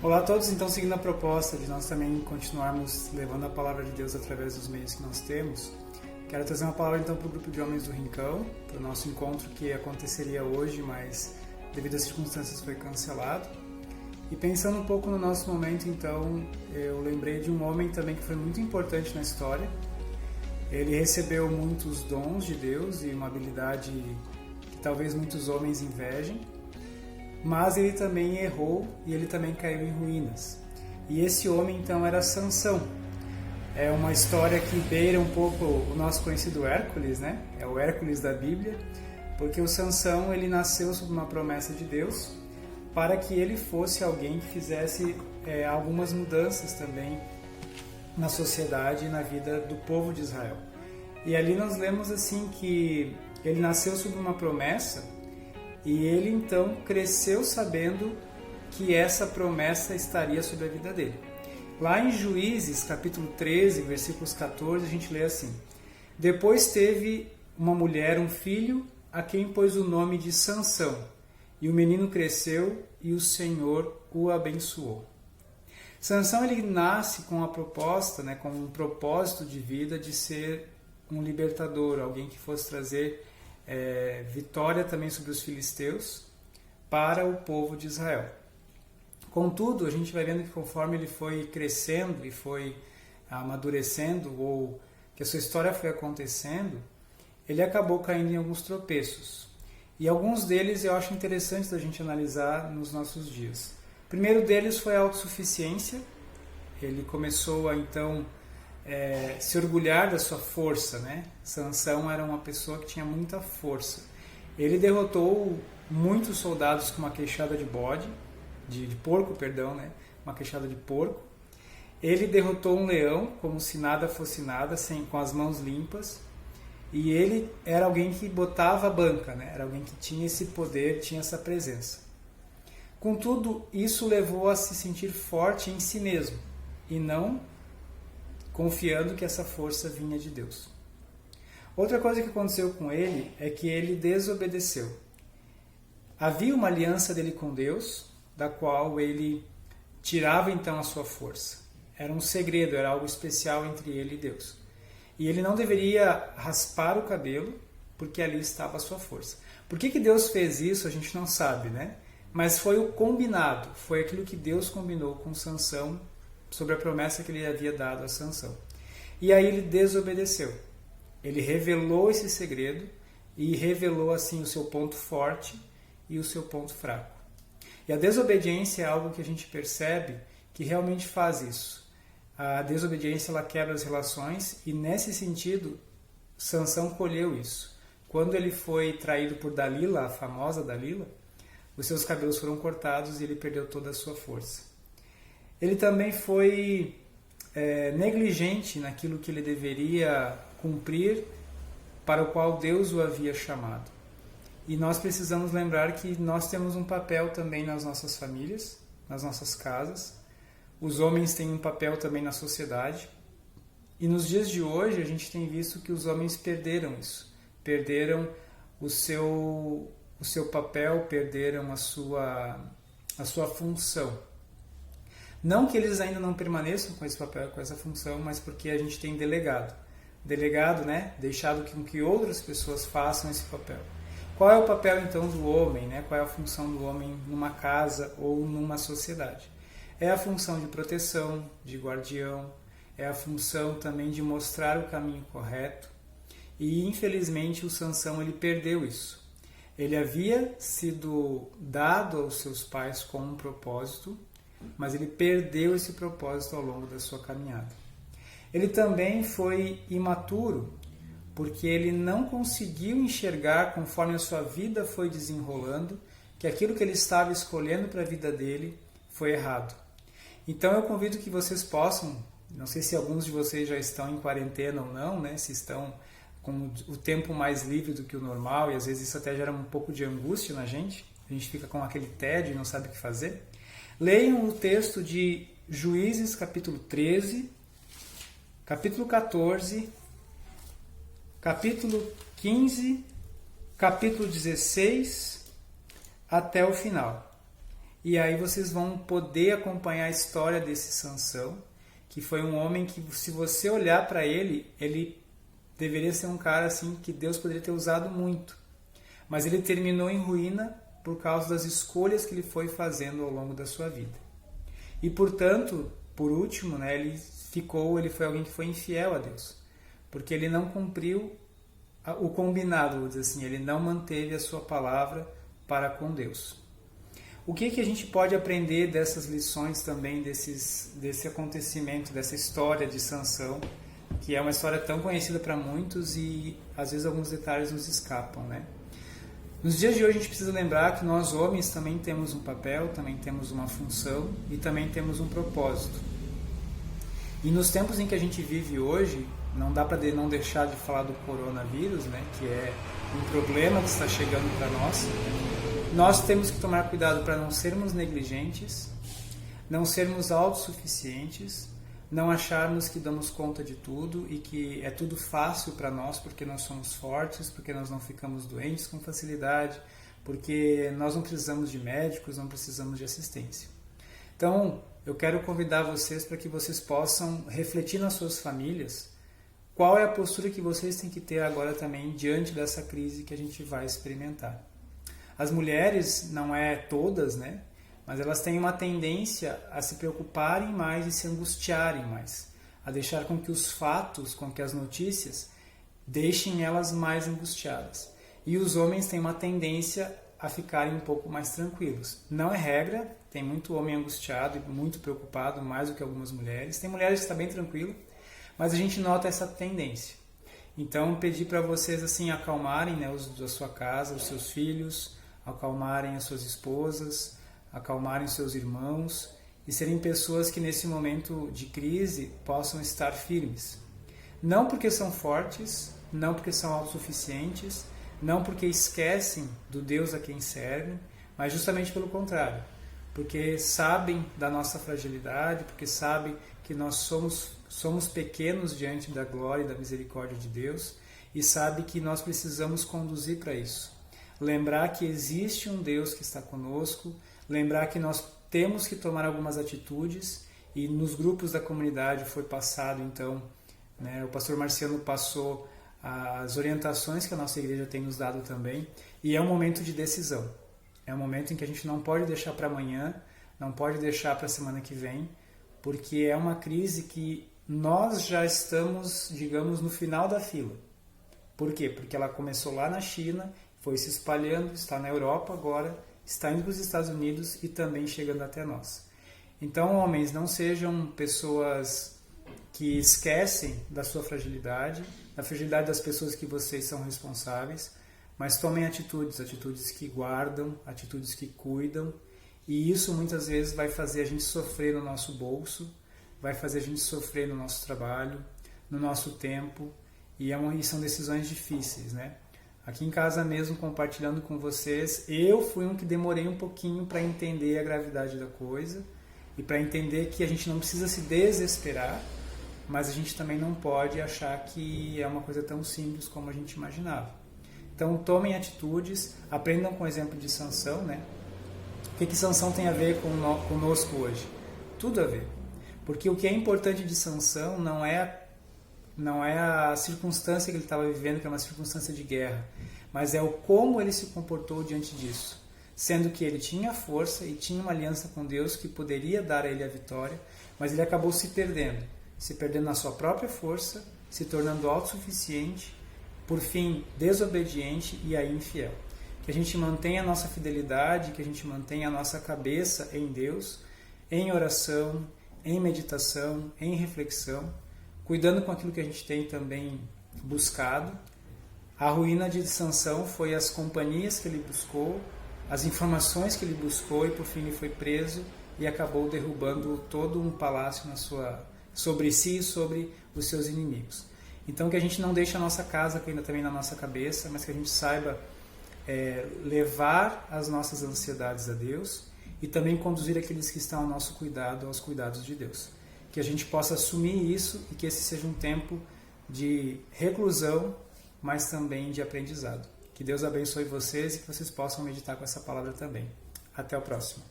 Olá a todos, então seguindo a proposta de nós também continuarmos levando a palavra de Deus através dos meios que nós temos, quero trazer uma palavra então para o grupo de homens do Rincão, para o nosso encontro que aconteceria hoje, mas devido às circunstâncias foi cancelado. E pensando um pouco no nosso momento, então, eu lembrei de um homem também que foi muito importante na história. Ele recebeu muitos dons de Deus e uma habilidade que talvez muitos homens invejem, mas ele também errou e ele também caiu em ruínas. E esse homem então era Sansão. É uma história que beira um pouco o nosso conhecido Hércules, né? É o Hércules da Bíblia, porque o Sansão ele nasceu sob uma promessa de Deus para que ele fosse alguém que fizesse algumas mudanças também na sociedade e na vida do povo de Israel. E ali nós lemos assim que ele nasceu sob uma promessa e ele então cresceu sabendo que essa promessa estaria sobre a vida dele. Lá em Juízes, capítulo 13, versículos 14, a gente lê assim: Depois teve uma mulher um filho, a quem pôs o nome de Sansão, e o menino cresceu e o Senhor o abençoou. Sansão ele nasce com a proposta, com um propósito de vida de ser um libertador, alguém que fosse trazer vitória também sobre os filisteus para o povo de Israel. Contudo, a gente vai vendo que conforme ele foi crescendo e foi amadurecendo, ou que a sua história foi acontecendo, ele acabou caindo em alguns tropeços. E alguns deles eu acho interessante da gente analisar nos nossos dias. O primeiro deles foi a autossuficiência. Ele começou a então se orgulhar da sua força, né? Sansão era uma pessoa que tinha muita força. Ele derrotou muitos soldados com uma queixada de porco, uma queixada de porco. Ele derrotou um leão como se nada fosse nada, com as mãos limpas. E ele era alguém que botava a banca, né? Era alguém que tinha esse poder, tinha essa presença. Contudo, isso levou a se sentir forte em si mesmo e não confiando que essa força vinha de Deus. Outra coisa que aconteceu com ele é que ele desobedeceu. Havia uma aliança dele com Deus, da qual ele tirava então a sua força. Era um segredo, era algo especial entre ele e Deus. E ele não deveria raspar o cabelo, porque ali estava a sua força. Por que Deus fez isso, a gente não sabe, né? Mas foi o combinado, foi aquilo que Deus combinou com Sansão, sobre a promessa que ele havia dado a Sansão. E aí ele desobedeceu. Ele revelou esse segredo e revelou assim o seu ponto forte e o seu ponto fraco. E a desobediência é algo que a gente percebe que realmente faz isso. A desobediência ela quebra as relações e nesse sentido Sansão colheu isso. Quando ele foi traído por Dalila, a famosa Dalila, os seus cabelos foram cortados e ele perdeu toda a sua força. Ele também foi negligente naquilo que ele deveria cumprir, para o qual Deus o havia chamado. E nós precisamos lembrar que nós temos um papel também nas nossas famílias, nas nossas casas. Os homens têm um papel também na sociedade. E nos dias de hoje a gente tem visto que os homens perderam isso. Perderam o seu papel, perderam a sua função. Não que eles ainda não permaneçam com esse papel, com essa função, mas porque a gente tem delegado. Delegado, deixado com que outras pessoas façam esse papel. Qual é o papel então do homem, Qual é a função do homem numa casa ou numa sociedade? É a função de proteção, de guardião, é a função também de mostrar o caminho correto. E infelizmente o Sansão ele perdeu isso. Ele havia sido dado aos seus pais com um propósito, mas ele perdeu esse propósito ao longo da sua caminhada. Ele também foi imaturo, porque ele não conseguiu enxergar, conforme a sua vida foi desenrolando, que aquilo que ele estava escolhendo para a vida dele foi errado. Então eu convido que vocês possam, não sei se alguns de vocês já estão em quarentena ou não, se estão com o tempo mais livre do que o normal, e às vezes isso até gera um pouco de angústia na gente, a gente fica com aquele tédio e não sabe o que fazer. Leiam o texto de Juízes, capítulo 13, capítulo 14, capítulo 15, capítulo 16, até o final. E aí vocês vão poder acompanhar a história desse Sansão, que foi um homem que, se você olhar para ele, ele deveria ser um cara assim que Deus poderia ter usado muito. Mas ele terminou em ruína por causa das escolhas que ele foi fazendo ao longo da sua vida. E portanto, por último, né, ele foi alguém que foi infiel a Deus, porque ele não cumpriu o combinado, vou dizer assim, ele não manteve a sua palavra para com Deus. O que a gente pode aprender dessas lições também, desse acontecimento, dessa história de Sansão, que é uma história tão conhecida para muitos e às vezes alguns detalhes nos escapam, né? Nos dias de hoje a gente precisa lembrar que nós homens também temos um papel, também temos uma função e também temos um propósito. E nos tempos em que a gente vive hoje, não dá para não deixar de falar do coronavírus, né, que é um problema que está chegando para nós. Nós temos que tomar cuidado para não sermos negligentes, não sermos autossuficientes, não acharmos que damos conta de tudo e que é tudo fácil para nós porque nós somos fortes, porque nós não ficamos doentes com facilidade, porque nós não precisamos de médicos, não precisamos de assistência. Então, eu quero convidar vocês para que vocês possam refletir nas suas famílias qual é a postura que vocês têm que ter agora também diante dessa crise que a gente vai experimentar. As mulheres, não é todas, né? Mas elas têm uma tendência a se preocuparem mais e se angustiarem mais, a deixar com que os fatos, com que as notícias deixem elas mais angustiadas. E os homens têm uma tendência a ficarem um pouco mais tranquilos. Não é regra, tem muito homem angustiado e muito preocupado, mais do que algumas mulheres. Tem mulheres que estão bem tranquilas, mas a gente nota essa tendência. Então, pedir para vocês assim acalmarem, né, os da sua casa, os seus filhos, acalmarem as suas esposas, acalmarem seus irmãos e serem pessoas que nesse momento de crise possam estar firmes. Não porque são fortes, não porque são autossuficientes, não porque esquecem do Deus a quem servem, mas justamente pelo contrário, porque sabem da nossa fragilidade, porque sabem que nós somos pequenos diante da glória e da misericórdia de Deus e sabem que nós precisamos conduzir para isso. Lembrar que existe um Deus que está conosco, lembrar que nós temos que tomar algumas atitudes e nos grupos da comunidade foi passado então, né, o pastor Marciano passou as orientações que a nossa igreja tem nos dado também e é um momento de decisão, é um momento em que a gente não pode deixar para amanhã, não pode deixar para a semana que vem, porque é uma crise que nós já estamos, digamos, no final da fila. Por quê? Porque ela começou lá na China, foi se espalhando, está na Europa agora, está indo para os Estados Unidos e também chegando até nós. Então, homens, não sejam pessoas que esquecem da sua fragilidade, da fragilidade das pessoas que vocês são responsáveis, mas tomem atitudes que guardam, atitudes que cuidam, e isso muitas vezes vai fazer a gente sofrer no nosso bolso, vai fazer a gente sofrer no nosso trabalho, no nosso tempo, e são decisões difíceis, né? Aqui em casa mesmo, compartilhando com vocês, eu fui um que demorei um pouquinho para entender a gravidade da coisa e para entender que a gente não precisa se desesperar, mas a gente também não pode achar que é uma coisa tão simples como a gente imaginava. Então, tomem atitudes, aprendam com o exemplo de Sansão, né? O que Sansão tem a ver conosco hoje? Tudo a ver. Porque o que é importante de Sansão não é a circunstância que ele estava vivendo, que é uma circunstância de guerra, mas é o como ele se comportou diante disso, sendo que ele tinha força e tinha uma aliança com Deus que poderia dar a ele a vitória, mas ele acabou se perdendo na sua própria força, se tornando autossuficiente, por fim desobediente e aí infiel. Que a gente mantenha a nossa fidelidade, que a gente mantenha a nossa cabeça em Deus, em oração, em meditação, em reflexão, cuidando com aquilo que a gente tem também buscado. A ruína de Sansão foi as companhias que ele buscou, as informações que ele buscou e por fim ele foi preso e acabou derrubando todo um palácio sobre si e sobre os seus inimigos. Então que a gente não deixe a nossa casa caindo também na nossa cabeça, mas que a gente saiba levar as nossas ansiedades a Deus e também conduzir aqueles que estão ao nosso cuidado aos cuidados de Deus. Que a gente possa assumir isso e que esse seja um tempo de reclusão, mas também de aprendizado. Que Deus abençoe vocês e que vocês possam meditar com essa palavra também. Até o próximo.